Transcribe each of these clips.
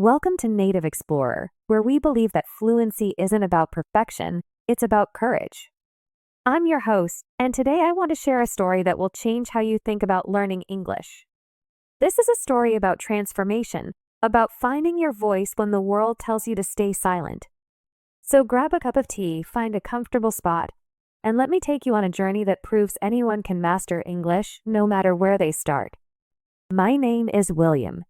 Welcome to Native Explorer, where we believe that fluency isn't about perfection, it's about courage. I'm your host, and today I want to share a story that will change how you think about learning English. This is a story about transformation, about finding your voice when the world tells you to stay silent. So grab a cup of tea, find a comfortable spot, and let me take you on a journey that proves anyone can master English, no matter where they start. My name is William.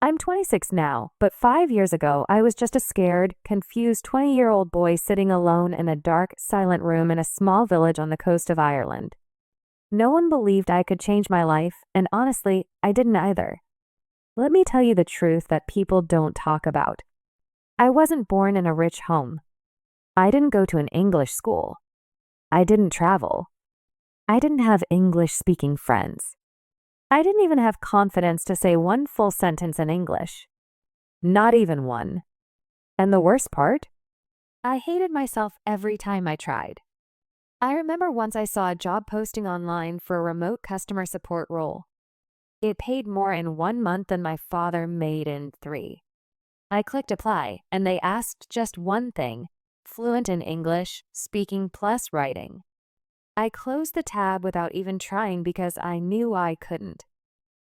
I'm 26 now, but 5 years ago I was just a scared, confused 20-year-old boy sitting alone in a dark, silent room in a small village on the coast of Ireland. No one believed I could change my life, and honestly, I didn't either. Let me tell you the truth that people don't talk about. I wasn't born in a rich home. I didn't go to an English school. I didn't travel. I didn't have English-speaking friends. I didn't even have confidence to say one full sentence in English. Not even one. And the worst part? I hated myself every time I tried. I remember once I saw a job posting online for a remote customer support role. It paid more in 1 month than my father made in 3. I clicked apply, and they asked just one thing: fluent in English, speaking plus writing. I closed the tab without even trying because I knew I couldn't.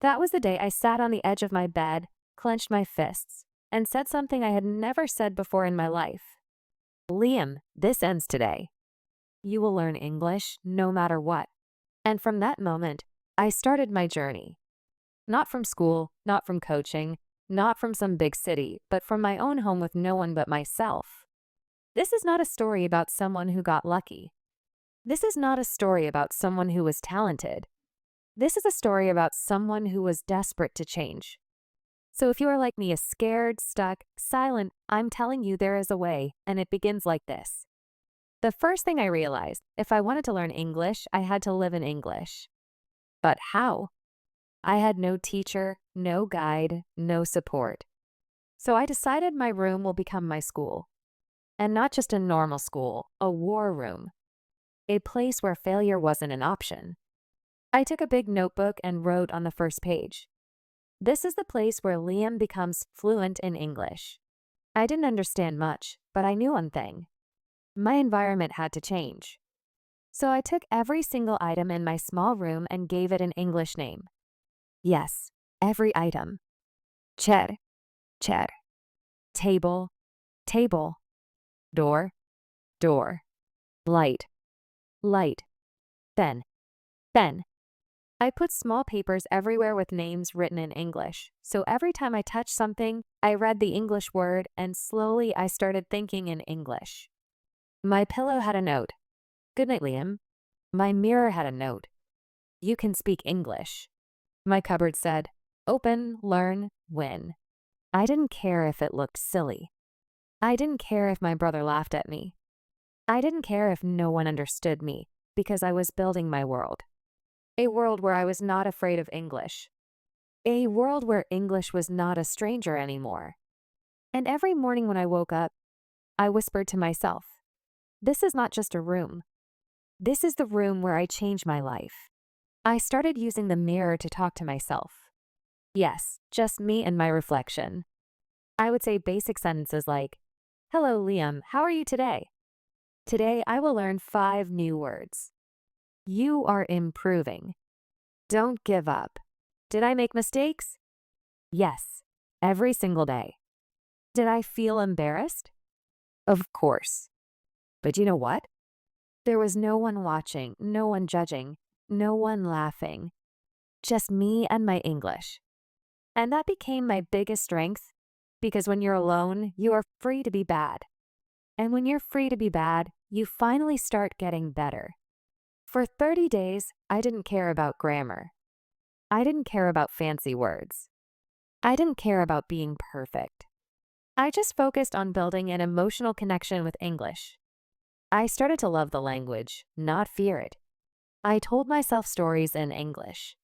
That was the day I sat on the edge of my bed, clenched my fists, and said something I had never said before in my life. Liam, this ends today. You will learn English no matter what. And from that moment, I started my journey. Not from school, not from coaching, not from some big city, but from my own home with no one but myself. This is not a story about someone who got lucky. This is not a story about someone who was talented. This is a story about someone who was desperate to change. So if you are like me, scared, stuck, silent, I'm telling you there is a way, and it begins like this. The first thing I realized, if I wanted to learn English, I had to live in English. But how? I had no teacher, no guide, no support. So I decided my room will become my school. And not just a normal school, a war room. A place where failure wasn't an option. I took a big notebook and wrote on the first page. This is the place where Liam becomes fluent in English. I didn't understand much, but I knew one thing. My environment had to change. So I took every single item in my small room and gave it an English name. Yes, every item. Chair, chair. Table, table. Door, door. Light, light. Pen, pen. I put small papers everywhere with names written in English, so every time I touched something, I read the English word, and slowly I started thinking in English. My pillow had a note. Good night, Liam. My mirror had a note. You can speak English. My cupboard said, open, learn, win. I didn't care if it looked silly. I didn't care if my brother laughed at me. I didn't care if no one understood me, because I was building my world. A world where I was not afraid of English. A world where English was not a stranger anymore. And every morning when I woke up, I whispered to myself, this is not just a room. This is the room where I change my life. I started using the mirror to talk to myself. Yes, just me and my reflection. I would say basic sentences like, hello, Liam, how are you today? Today I will learn 5 new words. You are improving. Don't give up. Did I make mistakes? Yes, every single day. Did I feel embarrassed? Of course. But you know what? There was no one watching, no one judging, no one laughing. Just me and my English. And that became my biggest strength, because when you're alone, you are free to be bad. And when you're free to be bad, you finally start getting better. For 30 days, I didn't care about grammar. I didn't care about fancy words. I didn't care about being perfect. I just focused on building an emotional connection with English. I started to love the language, not fear it. I told myself stories in English.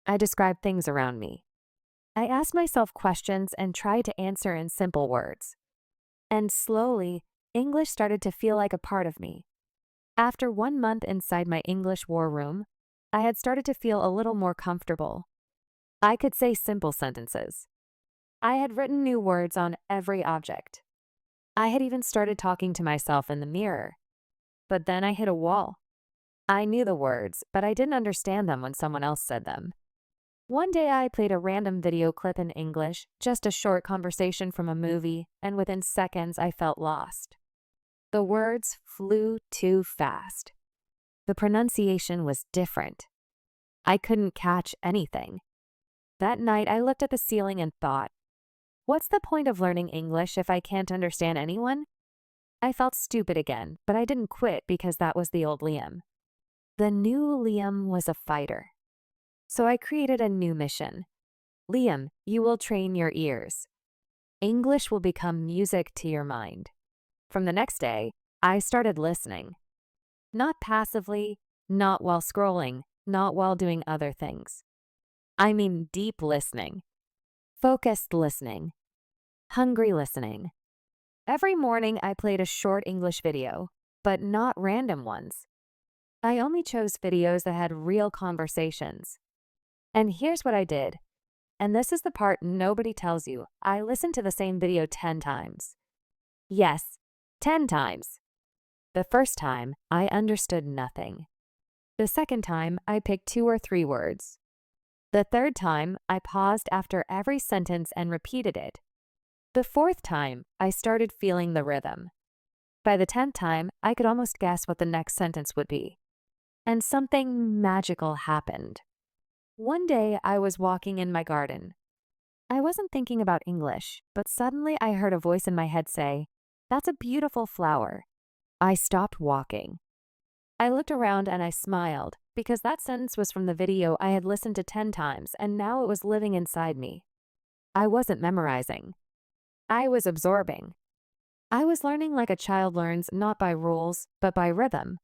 I described things around me. I asked myself questions and tried to answer in simple words. And slowly, English started to feel like a part of me. After 1 month inside my English war room, I had started to feel a little more comfortable. I could say simple sentences. I had written new words on every object. I had even started talking to myself in the mirror. But then I hit a wall. I knew the words, but I didn't understand them when someone else said them. One day I played a random video clip in English, just a short conversation from a movie, and within seconds I felt lost. The words flew too fast. The pronunciation was different. I couldn't catch anything. That night I looked at the ceiling and thought, what's the point of learning English if I can't understand anyone? I felt stupid again, but I didn't quit because that was the old Liam. The new Liam was a fighter. So I created a new mission. Liam, you will train your ears. English will become music to your mind. From the next day, I started listening. Not passively, not while scrolling, not while doing other things. I mean deep listening, focused listening, hungry listening. Every morning I played a short English video, but not random ones. I only chose videos that had real conversations. And here's what I did. And this is the part nobody tells you. I listened to the same video 10 times. Yes, 10 times. The first time, I understood nothing. The second time, I picked 2 or 3 words. The third time, I paused after every sentence and repeated it. The fourth time, I started feeling the rhythm. By the 10th time, I could almost guess what the next sentence would be. And something magical happened. One day, I was walking in my garden. I wasn't thinking about English, but suddenly I heard a voice in my head say, "That's a beautiful flower." I stopped walking. I looked around and I smiled, because that sentence was from the video I had listened to 10 times, and now it was living inside me. I wasn't memorizing. I was absorbing. I was learning like a child learns, not by rules, but by rhythm.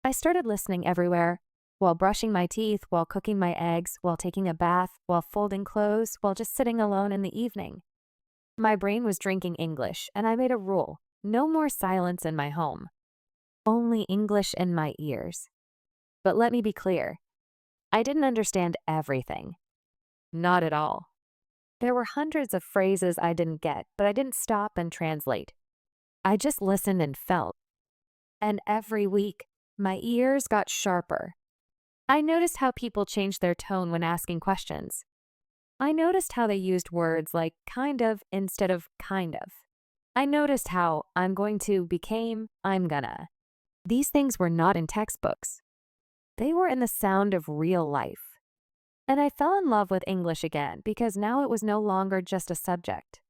I started listening everywhere, while brushing my teeth, while cooking my eggs, while taking a bath, while folding clothes, while just sitting alone in the evening. My brain was drinking English, and I made a rule: no more silence in my home. Only English in my ears. But let me be clear, I didn't understand everything. Not at all. There were hundreds of phrases I didn't get, but I didn't stop and translate. I just listened and felt. And every week, my ears got sharper. I noticed how people changed their tone when asking questions. I noticed how they used words like kind of instead of kind of. I noticed how I'm going to became I'm gonna. These things were not in textbooks. They were in the sound of real life. And I fell in love with English again because now it was no longer just a subject.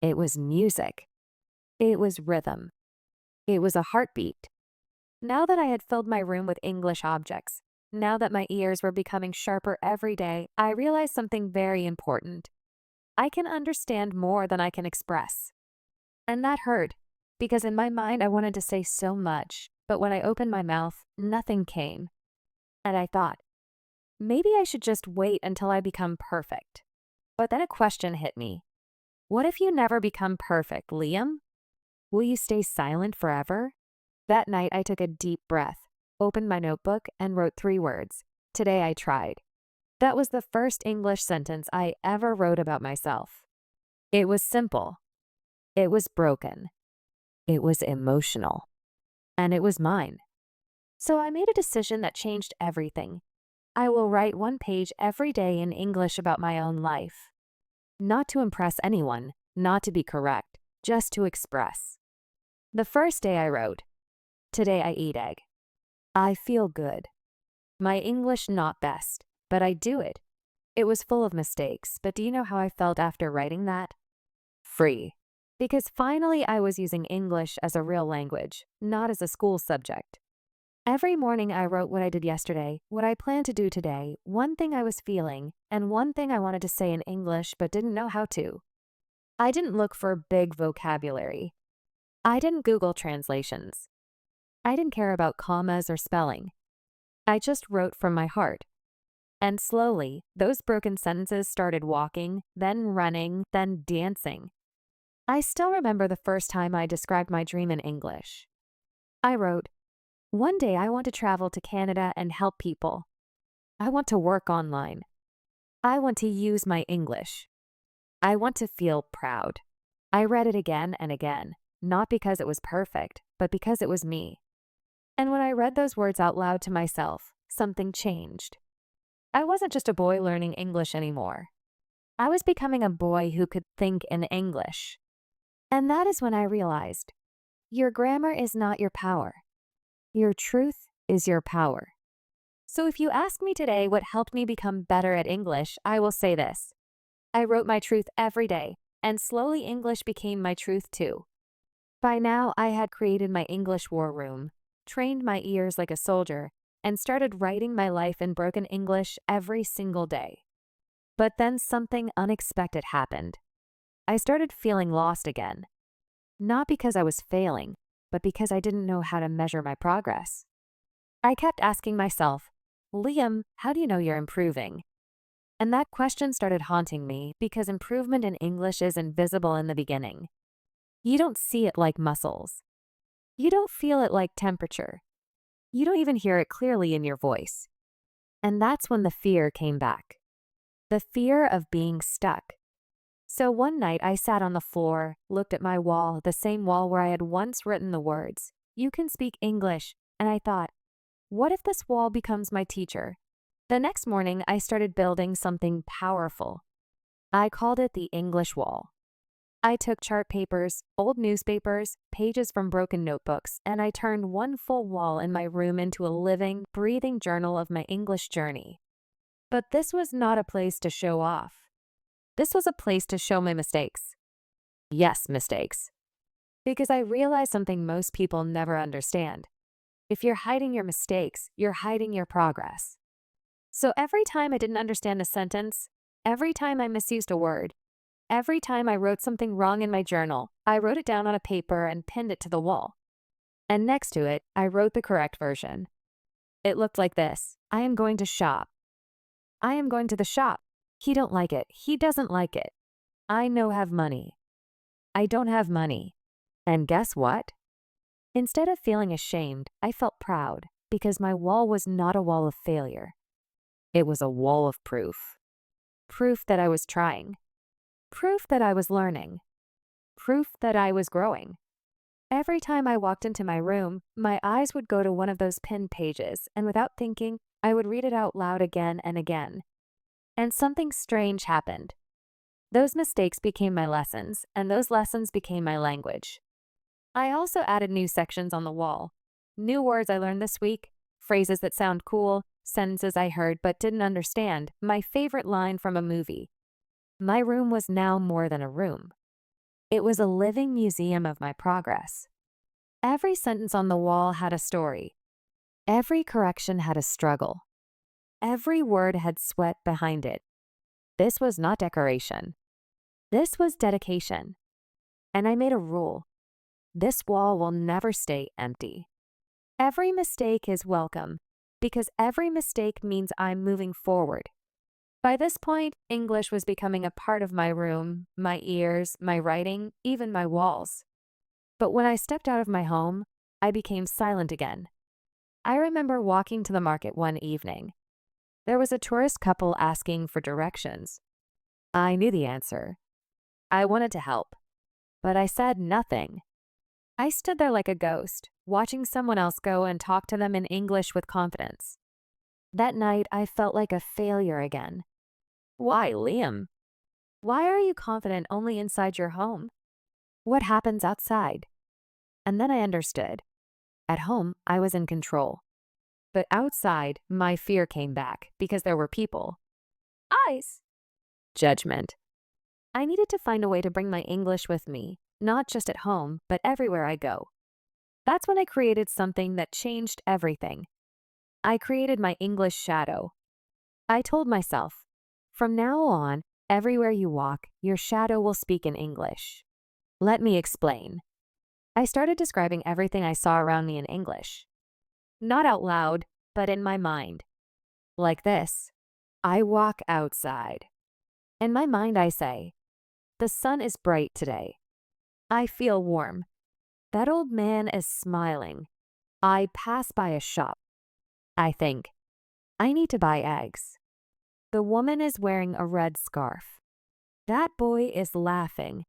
It was music. It was rhythm. It was a heartbeat. Now that I had filled my room with English objects, now that my ears were becoming sharper every day, I realized something very important. I can understand more than I can express. And that hurt, because in my mind I wanted to say so much, but when I opened my mouth, nothing came. And I thought, maybe I should just wait until I become perfect. But then a question hit me. What if you never become perfect, Liam? Will you stay silent forever? That night I took a deep breath, opened my notebook, and wrote 3 words. Today I tried. That was the first English sentence I ever wrote about myself. It was simple. It was broken. It was emotional. And it was mine. So I made a decision that changed everything. I will write 1 page every day in English about my own life. Not to impress anyone, not to be correct, just to express. The first day I wrote, "Today I eat egg." I feel good. My English not best, but I do it. It was full of mistakes, but do you know how I felt after writing that? Free. Because finally I was using English as a real language, not as a school subject. Every morning I wrote what I did yesterday, what I planned to do today, one thing I was feeling, and one thing I wanted to say in English but didn't know how to. I didn't look for big vocabulary. I didn't Google translations. I didn't care about commas or spelling. I just wrote from my heart. And slowly, those broken sentences started walking, then running, then dancing. I still remember the first time I described my dream in English. I wrote, "One day I want to travel to Canada and help people. I want to work online. I want to use my English." I want to feel proud. I read it again and again, not because it was perfect, but because it was me. And when I read those words out loud to myself, something changed. I wasn't just a boy learning English anymore. I was becoming a boy who could think in English. And that is when I realized, your grammar is not your power. Your truth is your power. So if you ask me today what helped me become better at English, I will say this. I wrote my truth every day, and slowly English became my truth too. By now, I had created my English war room, trained my ears like a soldier, and started writing my life in broken English every single day. But then something unexpected happened. I started feeling lost again. Not because I was failing, but because I didn't know how to measure my progress. I kept asking myself, Liam, how do you know you're improving? And that question started haunting me because improvement in English is invisible in the beginning. You don't see it like muscles. You don't feel it like temperature. You don't even hear it clearly in your voice. And that's when the fear came back. The fear of being stuck. So one night I sat on the floor, looked at my wall, the same wall where I had once written the words, "You can speak English," and I thought, what if this wall becomes my teacher? The next morning, I started building something powerful. I called it the English wall. I took chart papers, old newspapers, pages from broken notebooks, and I turned one full wall in my room into a living, breathing journal of my English journey. But this was not a place to show off. This was a place to show my mistakes. Yes, mistakes. Because I realized something most people never understand. If you're hiding your mistakes, you're hiding your progress. So every time I didn't understand a sentence, every time I misused a word, every time I wrote something wrong in my journal, I wrote it down on a paper and pinned it to the wall. And next to it, I wrote the correct version. It looked like this. I am going to shop. I am going to the shop. He don't like it. He doesn't like it. I no have money. I don't have money. And guess what? Instead of feeling ashamed, I felt proud because my wall was not a wall of failure. It was a wall of proof. Proof that I was trying. Proof that I was learning. Proof that I was growing. Every time I walked into my room, my eyes would go to one of those pinned pages, and without thinking, I would read it out loud again and again. And something strange happened. Those mistakes became my lessons, and those lessons became my language. I also added new sections on the wall. New words I learned this week, phrases that sound cool, sentences I heard but didn't understand, my favorite line from a movie. My room was now more than a room. It was a living museum of my progress. Every sentence on the wall had a story. Every correction had a struggle. Every word had sweat behind it. This was not decoration. This was dedication. And I made a rule. This wall will never stay empty. Every mistake is welcome, because every mistake means I'm moving forward. By this point, English was becoming a part of my room, my ears, my writing, even my walls. But when I stepped out of my home, I became silent again. I remember walking to the market one evening. There was a tourist couple asking for directions. I knew the answer. I wanted to help, but I said nothing. I stood there like a ghost, watching someone else go and talk to them in English with confidence. That night, I felt like a failure again. Why, Liam? Why are you confident only inside your home? What happens outside? And then I understood. At home, I was in control. But outside, my fear came back because there were people. Eyes. Judgment. I needed to find a way to bring my English with me, not just at home, but everywhere I go. That's when I created something that changed everything. I created my English shadow. I told myself, from now on, everywhere you walk, your shadow will speak in English. Let me explain. I started describing everything I saw around me in English. Not out loud, but in my mind. Like this. I walk outside. In my mind, I say, the sun is bright today. I feel warm. That old man is smiling. I pass by a shop. I think, I need to buy eggs. The woman is wearing a red scarf. That boy is laughing.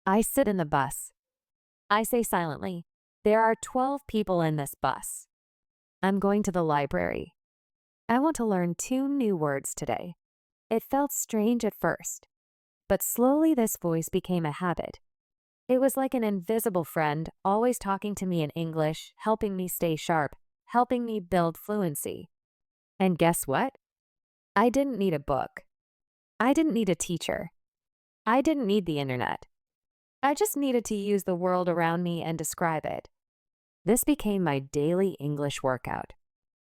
I sit in the bus. I say silently, there are 12 people in this bus. I'm going to the library. I want to learn 2 new words today. It felt strange at first, but slowly this voice became a habit. It was like an invisible friend, always talking to me in English, helping me stay sharp, helping me build fluency. And guess what? I didn't need a book. I didn't need a teacher. I didn't need the internet. I just needed to use the world around me and describe it. This became my daily English workout.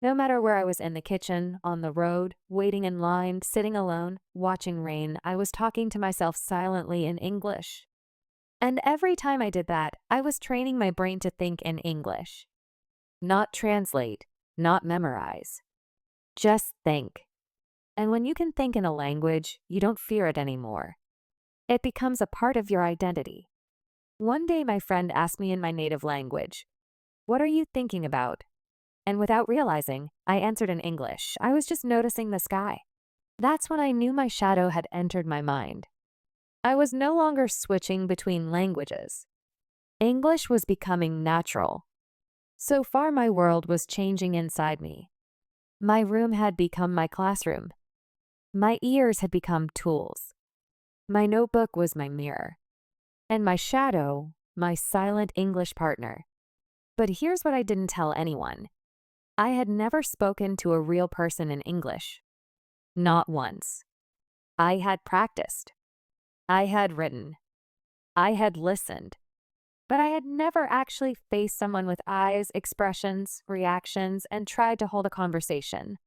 No matter where I was in the kitchen, on the road, waiting in line, sitting alone, watching rain, I was talking to myself silently in English. And every time I did that, I was training my brain to think in English. Not translate, not memorize. Just think. And when you can think in a language, you don't fear it anymore. It becomes a part of your identity. One day my friend asked me in my native language, "What are you thinking about?" And without realizing, I answered in English. I was just noticing the sky. That's when I knew my shadow had entered my mind. I was no longer switching between languages. English was becoming natural. So far, my world was changing inside me. My room had become my classroom. My ears had become tools. My notebook was my mirror. And my shadow, my silent English partner. But here's what I didn't tell anyone. I had never spoken to a real person in English. Not once. I had practiced. I had written. I had listened. But I had never actually faced someone with eyes, expressions, reactions, and tried to hold a conversation.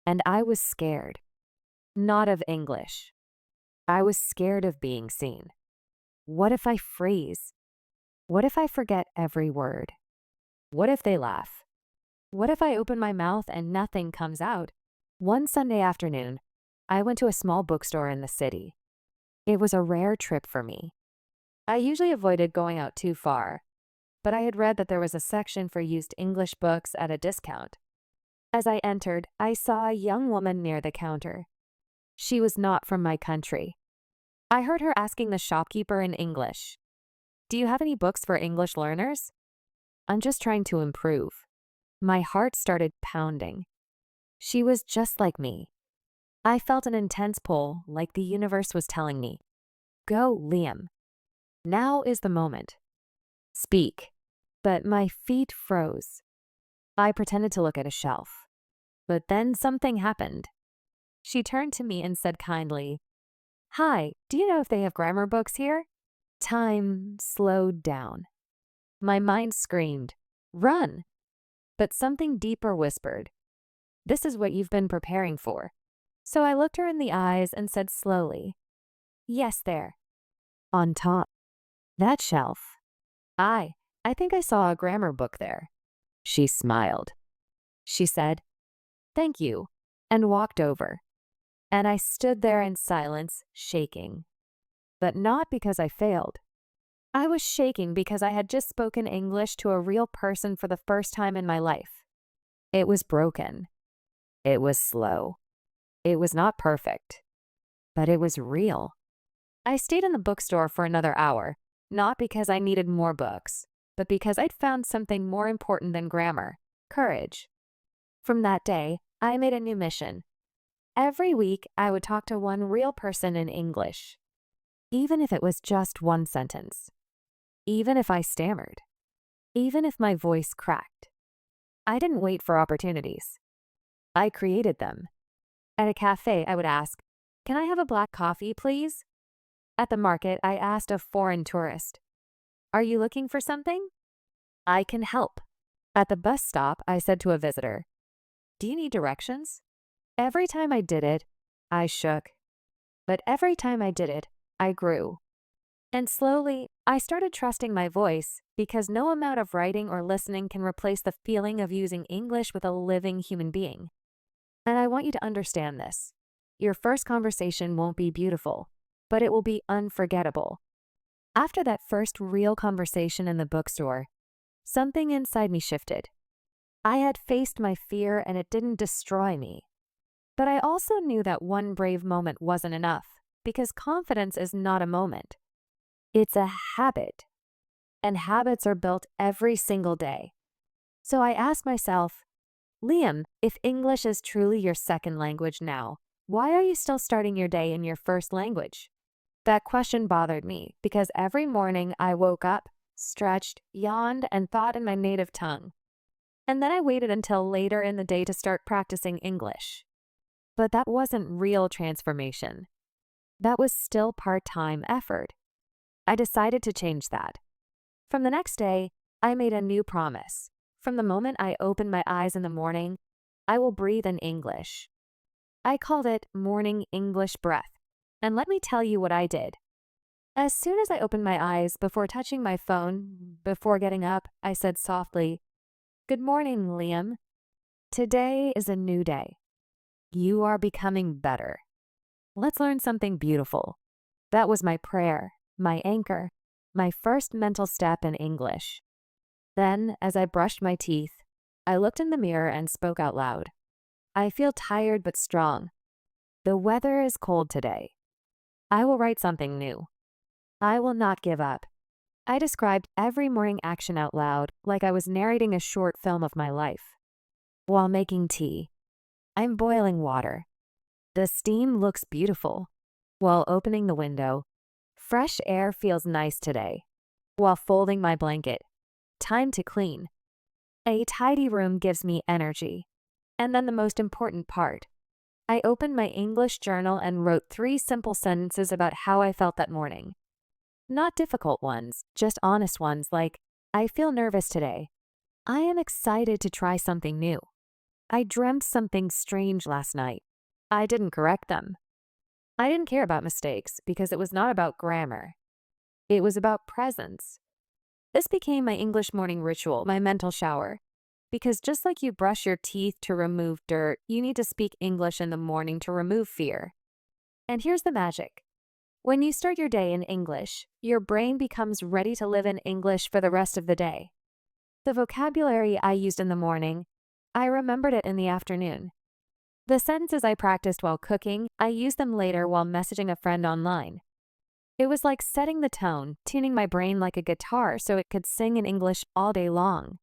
And I was scared. Not of English. I was scared of being seen. What if I freeze? What if I forget every word? What if they laugh? What if I open my mouth and nothing comes out? One Sunday afternoon, I went to a small bookstore in the city. It was a rare trip for me. I usually avoided going out too far, but I had read that there was a section for used English books at a discount. As I entered, I saw a young woman near the counter. She was not from my country. I heard her asking the shopkeeper in English, "Do you have any books for English learners?" I'm just trying to improve. My heart started pounding. She was just like me. I felt an intense pull, like the universe was telling me, "Go, Liam. Now is the moment. Speak." But my feet froze. I pretended to look at a shelf. But then something happened. She turned to me and said kindly, "Hi, do you know if they have grammar books here?" Time slowed down. My mind screamed, "Run!" But something deeper whispered, "This is what you've been preparing for." So I looked her in the eyes and said slowly, "Yes, there. On top. That shelf. I think I saw a grammar book there." She smiled. She said, "Thank you," and walked over. And I stood there in silence, shaking. But not because I failed. I was shaking because I had just spoken English to a real person for the first time in my life. It was broken. It was slow. It was not perfect. But it was real. I stayed in the bookstore for another hour, not because I needed more books, but because I'd found something more important than grammar: courage. From that day, I made a new mission. Every week, I would talk to one real person in English, even if it was just one sentence. Even if I stammered. Even if my voice cracked. I didn't wait for opportunities. I created them. At a cafe, I would ask, "Can I have a black coffee, please?" At the market, I asked a foreign tourist, "Are you looking for something?" I can help. At the bus stop, I said to a visitor, "Do you need directions?" Every time I did it, I shook. But every time I did it, I grew. And slowly, I started trusting my voice because no amount of writing or listening can replace the feeling of using English with a living human being. And I want you to understand this. Your first conversation won't be beautiful, but it will be unforgettable. After that first real conversation in the bookstore, something inside me shifted. I had faced my fear and it didn't destroy me. But I also knew that one brave moment wasn't enough. because confidence is not a moment. It's a habit, and habits are built every single day. So I asked myself, Liam, if English is truly your second language now, why are you still starting your day in your first language? That question bothered me because every morning I woke up, stretched, yawned, and thought in my native tongue. And then I waited until later in the day to start practicing English. But that wasn't real transformation. That was still part-time effort. I decided to change that. From the next day, I made a new promise. From the moment I opened my eyes in the morning, I will breathe in English. I called it Morning English Breath. And let me tell you what I did. As soon as I opened my eyes, before touching my phone, before getting up, I said softly, "Good morning, Liam. Today is a new day. You are becoming better. Let's learn something beautiful." That was my prayer, my anchor, my first mental step in English. Then, as I brushed my teeth, I looked in the mirror and spoke out loud. "I feel tired but strong. The weather is cold today. I will write something new. I will not give up." I described every morning action out loud like I was narrating a short film of my life. While making tea, I'm boiling water. The steam looks beautiful. While opening the window, fresh air feels nice today. While folding my blanket, time to clean. A tidy room gives me energy. And then the most important part. I opened my English journal and wrote 3 simple sentences about how I felt that morning. Not difficult ones, just honest ones like, "I feel nervous today. I am excited to try something new. I dreamt something strange last night." I didn't correct them. I didn't care about mistakes because it was not about grammar. It was about presence. This became my English morning ritual, my mental shower. Because just like you brush your teeth to remove dirt, you need to speak English in the morning to remove fear. And here's the magic. When you start your day in English, your brain becomes ready to live in English for the rest of the day. The vocabulary I used in the morning, I remembered it in the afternoon. The sentences I practiced while cooking, I used them later while messaging a friend online. It was like setting the tone, tuning my brain like a guitar so it could sing in English all day long.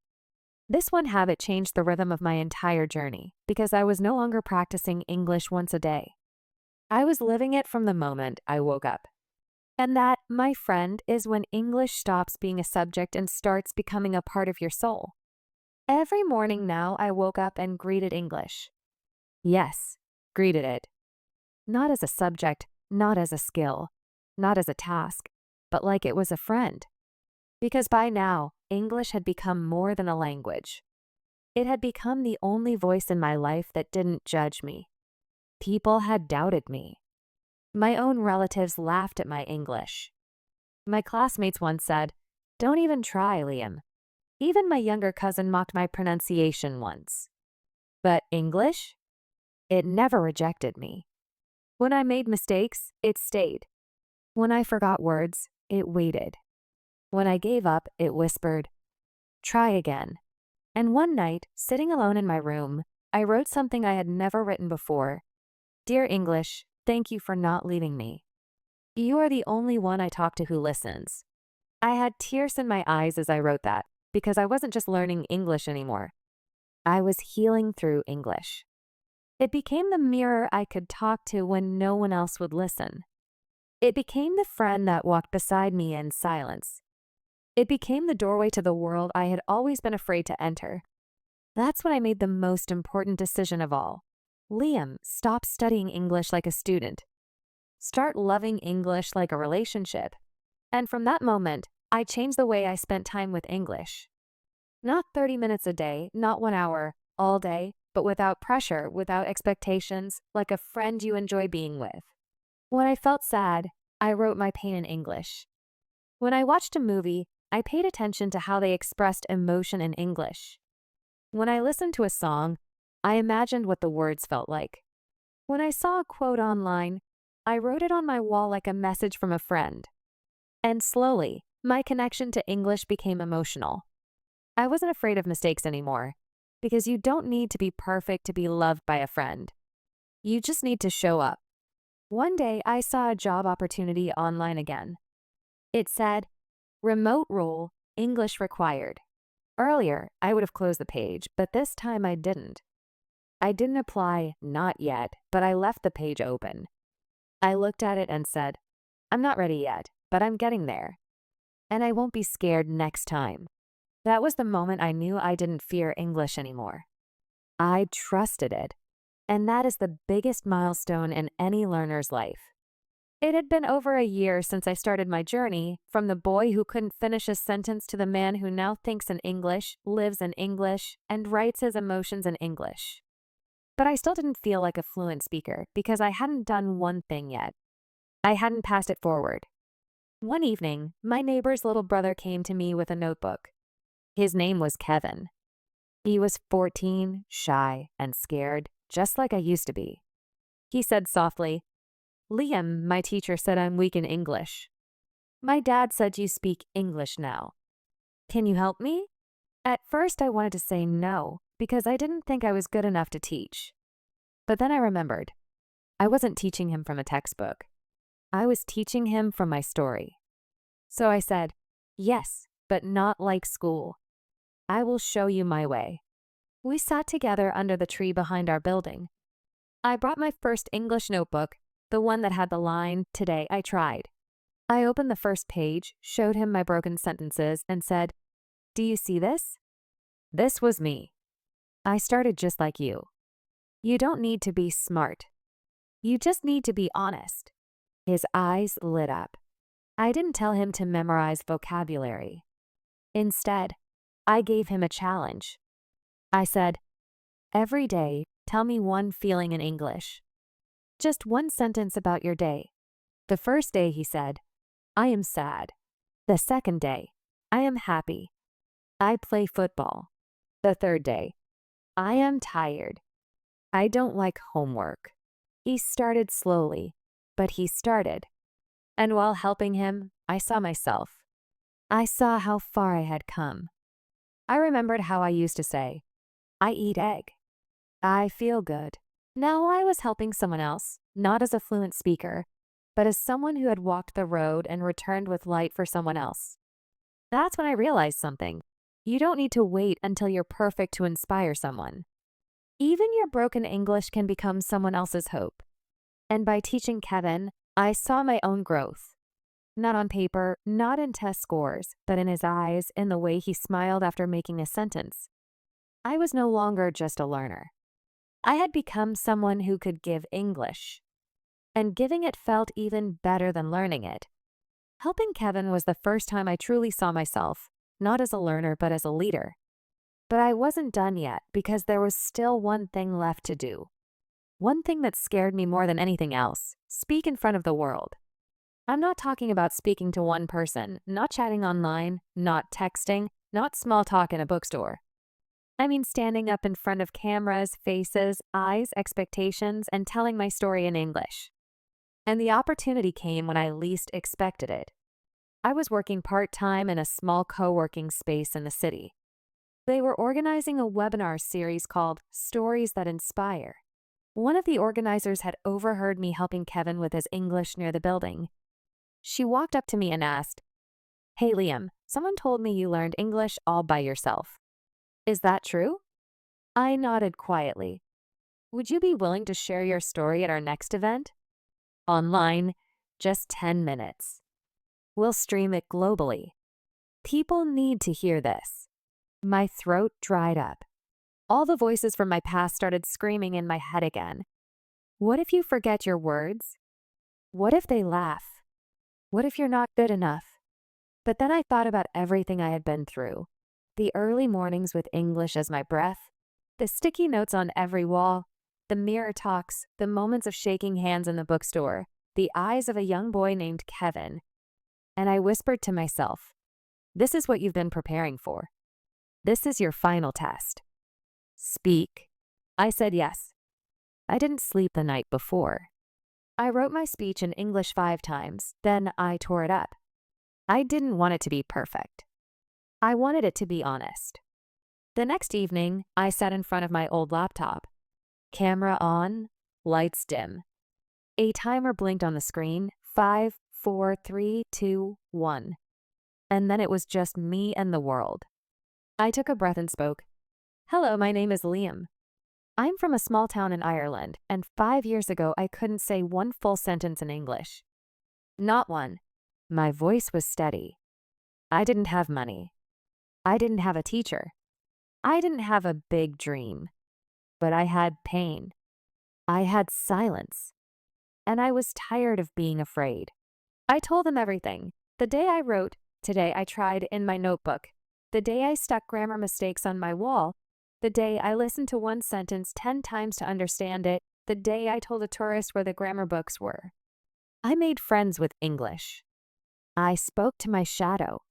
This one habit changed the rhythm of my entire journey because I was no longer practicing English once a day. I was living it from the moment I woke up. And that, my friend, is when English stops being a subject and starts becoming a part of your soul. Every morning now I woke up and greeted English. Yes, greeted it. Not as a subject, not as a skill, not as a task, but like it was a friend. Because by now, English had become more than a language. It had become the only voice in my life that didn't judge me. People had doubted me. My own relatives laughed at my English. My classmates once said, "Don't even try, Liam." Even my younger cousin mocked my pronunciation once. But English? It never rejected me. When I made mistakes, it stayed. When I forgot words, it waited. When I gave up, it whispered, "Try again." And one night, sitting alone in my room, I wrote something I had never written before. "Dear English, thank you for not leaving me. You are the only one I talk to who listens." I had tears in my eyes as I wrote that, because I wasn't just learning English anymore. I was healing through English. It became the mirror I could talk to when no one else would listen. It became the friend that walked beside me in silence. It became the doorway to the world I had always been afraid to enter. That's when I made the most important decision of all. Liam, stop studying English like a student. Start loving English like a relationship. And from that moment, I changed the way I spent time with English. Not 30 minutes a day, not 1 hour, all day, but without pressure, without expectations, like a friend you enjoy being with. When I felt sad, I wrote my pain in English. When I watched a movie, I paid attention to how they expressed emotion in English. When I listened to a song, I imagined what the words felt like. When I saw a quote online, I wrote it on my wall like a message from a friend. And slowly, my connection to English became emotional. I wasn't afraid of mistakes anymore, because you don't need to be perfect to be loved by a friend. You just need to show up. One day, I saw a job opportunity online again. It said, Remote role, English required. Earlier, I would have closed the page, but this time I didn't. I didn't apply, not yet, but I left the page open. I looked at it and said, I'm not ready yet, but I'm getting there. And I won't be scared next time. That was the moment I knew I didn't fear English anymore. I trusted it. And that is the biggest milestone in any learner's life. It had been over a year since I started my journey, from the boy who couldn't finish a sentence to the man who now thinks in English, lives in English, and writes his emotions in English. But I still didn't feel like a fluent speaker because I hadn't done one thing yet. I hadn't passed it forward. One evening, my neighbor's little brother came to me with a notebook. His name was Kevin. He was 14, shy, and scared, just like I used to be. He said softly, Liam, my teacher said I'm weak in English. My dad said you speak English now. Can you help me? At first I wanted to say no, because I didn't think I was good enough to teach. But then I remembered. I wasn't teaching him from a textbook. I was teaching him from my story. So I said, yes, but not like school. I will show you my way. We sat together under the tree behind our building. I brought my first English notebook, the one that had the line, Today I tried. I opened the first page, showed him my broken sentences, and said, Do you see this? This was me. I started just like you. You don't need to be smart. You just need to be honest. His eyes lit up. I didn't tell him to memorize vocabulary. Instead, I gave him a challenge. I said, Every day, tell me one feeling in English. Just one sentence about your day. The first day, he said, I am sad. The second day, I am happy. I play football. The third day, I am tired. I don't like homework. He started slowly, but he started. And while helping him, I saw myself. I saw how far I had come. I remembered how I used to say, I eat egg. I feel good. Now I was helping someone else, not as a fluent speaker, but as someone who had walked the road and returned with light for someone else. That's when I realized something. You don't need to wait until you're perfect to inspire someone. Even your broken English can become someone else's hope. And by teaching Kevin, I saw my own growth. Not on paper, not in test scores, but in his eyes, in the way he smiled after making a sentence. I was no longer just a learner. I had become someone who could give English. And giving it felt even better than learning it. Helping Kevin was the first time I truly saw myself, not as a learner but as a leader. But I wasn't done yet because there was still one thing left to do. One thing that scared me more than anything else: speak in front of the world. I'm not talking about speaking to one person, not chatting online, not texting, not small talk in a bookstore. I mean standing up in front of cameras, faces, eyes, expectations, and telling my story in English. And the opportunity came when I least expected it. I was working part-time in a small co-working space in the city. They were organizing a webinar series called Stories That Inspire. One of the organizers had overheard me helping Kevin with his English near the building. She walked up to me and asked, Hey Liam, someone told me you learned English all by yourself. Is that true? I nodded quietly. Would you be willing to share your story at our next event? Online, just 10 minutes. We'll stream it globally. People need to hear this. My throat dried up. All the voices from my past started screaming in my head again. What if you forget your words? What if they laugh? What if you're not good enough? But then I thought about everything I had been through. The early mornings with English as my breath, the sticky notes on every wall, the mirror talks, the moments of shaking hands in the bookstore, the eyes of a young boy named Kevin. And I whispered to myself, this is what you've been preparing for. This is your final test. Speak. I said yes. I didn't sleep the night before. I wrote my speech in English 5 times, then I tore it up. I didn't want it to be perfect. I wanted it to be honest. The next evening, I sat in front of my old laptop. Camera on, lights dim. A timer blinked on the screen. 5, 4, 3, 2, 1. And then it was just me and the world. I took a breath and spoke. Hello, my name is Liam. I'm from a small town in Ireland, and 5 years ago I couldn't say one full sentence in English. Not one. My voice was steady. I didn't have money. I didn't have a teacher. I didn't have a big dream. But I had pain. I had silence. And I was tired of being afraid. I told them everything. The day I wrote, "Today I tried" in my notebook. The day I stuck grammar mistakes on my wall. The day I listened to one sentence 10 times to understand it. The day I told a tourist where the grammar books were. I made friends with English. I spoke to my shadow.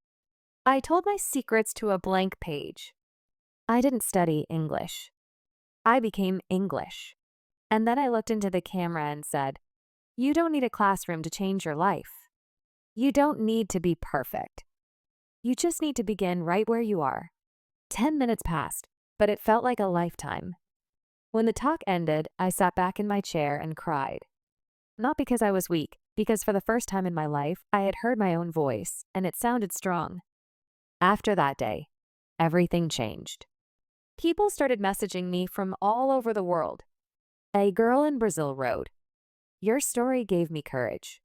I told my secrets to a blank page. I didn't study English. I became English. And then I looked into the camera and said, you don't need a classroom to change your life. You don't need to be perfect. You just need to begin right where you are. 10 minutes passed, but it felt like a lifetime. When the talk ended, I sat back in my chair and cried. Not because I was weak, because for the first time in my life, I had heard my own voice, and it sounded strong. After that day, everything changed. People started messaging me from all over the world. A girl in Brazil wrote, "Your story gave me courage."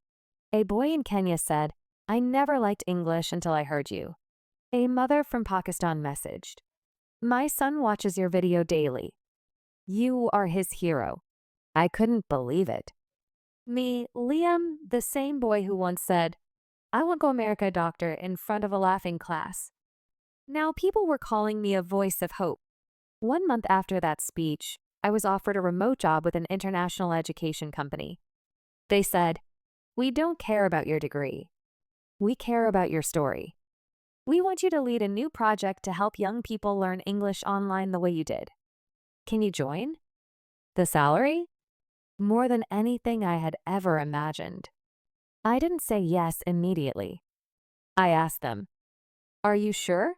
A boy in Kenya said, "I never liked English until I heard you." A mother from Pakistan messaged, "My son watches your video daily. You are his hero." I couldn't believe it. Me, Liam, the same boy who once said, "I won't go America, doctor," in front of a laughing class. Now people were calling me a voice of hope. 1 month after that speech, I was offered a remote job with an international education company. They said, "We don't care about your degree. We care about your story. We want you to lead a new project to help young people learn English online the way you did. Can you join?" The salary? More than anything I had ever imagined. I didn't say yes immediately. I asked them, "Are you sure?"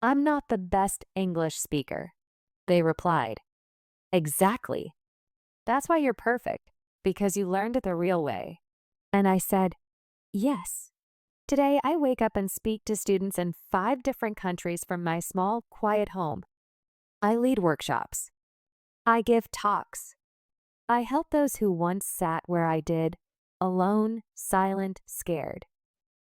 "I'm not the best English speaker." They replied, "Exactly. That's why you're perfect, because you learned it the real way." And I said, "Yes." Today, I wake up and speak to students in 5 different countries from my small, quiet home. I lead workshops. I give talks. I help those who once sat where I did, alone, silent, scared.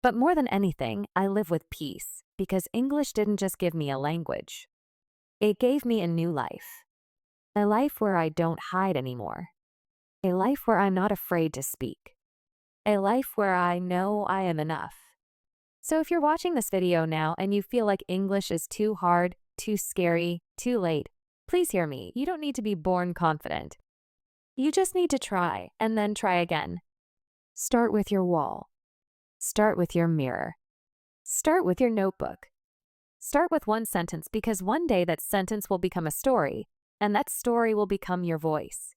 But more than anything, I live with peace, because English didn't just give me a language. It gave me a new life. A life where I don't hide anymore. A life where I'm not afraid to speak. A life where I know I am enough. So if you're watching this video now and you feel like English is too hard, too scary, too late, please hear me. You don't need to be born confident. You just need to try and then try again. Start with your wall. Start with your mirror. Start with your notebook. Start with one sentence, because one day that sentence will become a story, and that story will become your voice.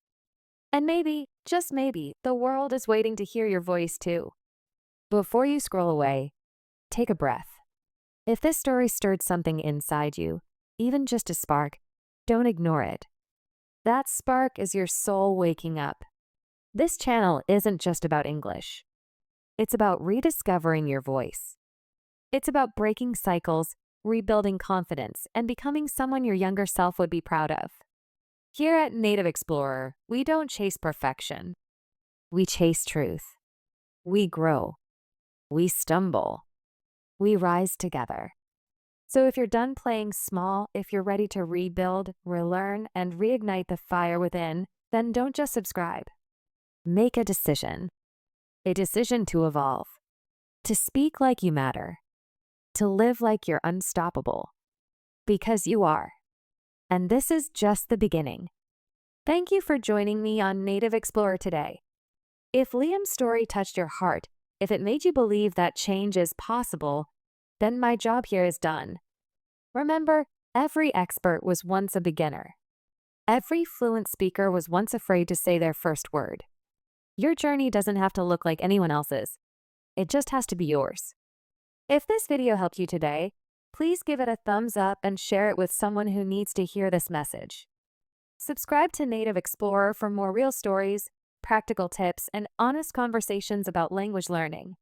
And maybe, just maybe, the world is waiting to hear your voice too. Before you scroll away, take a breath. If this story stirred something inside you, even just a spark, don't ignore it. That spark is your soul waking up. This channel isn't just about English. It's about rediscovering your voice. It's about breaking cycles, rebuilding confidence, and becoming someone your younger self would be proud of. Here at Native Explorer, we don't chase perfection. We chase truth. We grow. We stumble. We rise together. So if you're done playing small, if you're ready to rebuild, relearn, and reignite the fire within, then don't just subscribe. Make a decision. A decision to evolve. To speak like you matter. To live like you're unstoppable. Because you are. And this is just the beginning. Thank you for joining me on Native Explorer today. If Liam's story touched your heart, if it made you believe that change is possible, then my job here is done. Remember, every expert was once a beginner. Every fluent speaker was once afraid to say their first word. Your journey doesn't have to look like anyone else's. It just has to be yours. If this video helped you today, please give it a thumbs up and share it with someone who needs to hear this message. Subscribe to Native Explorer for more real stories, practical tips, and honest conversations about language learning.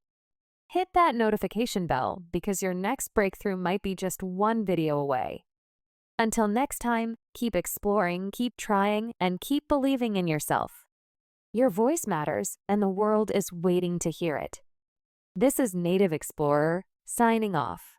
Hit that notification bell because your next breakthrough might be just one video away. Until next time, keep exploring, keep trying, and keep believing in yourself. Your voice matters, and the world is waiting to hear it. This is Native Explorer, signing off.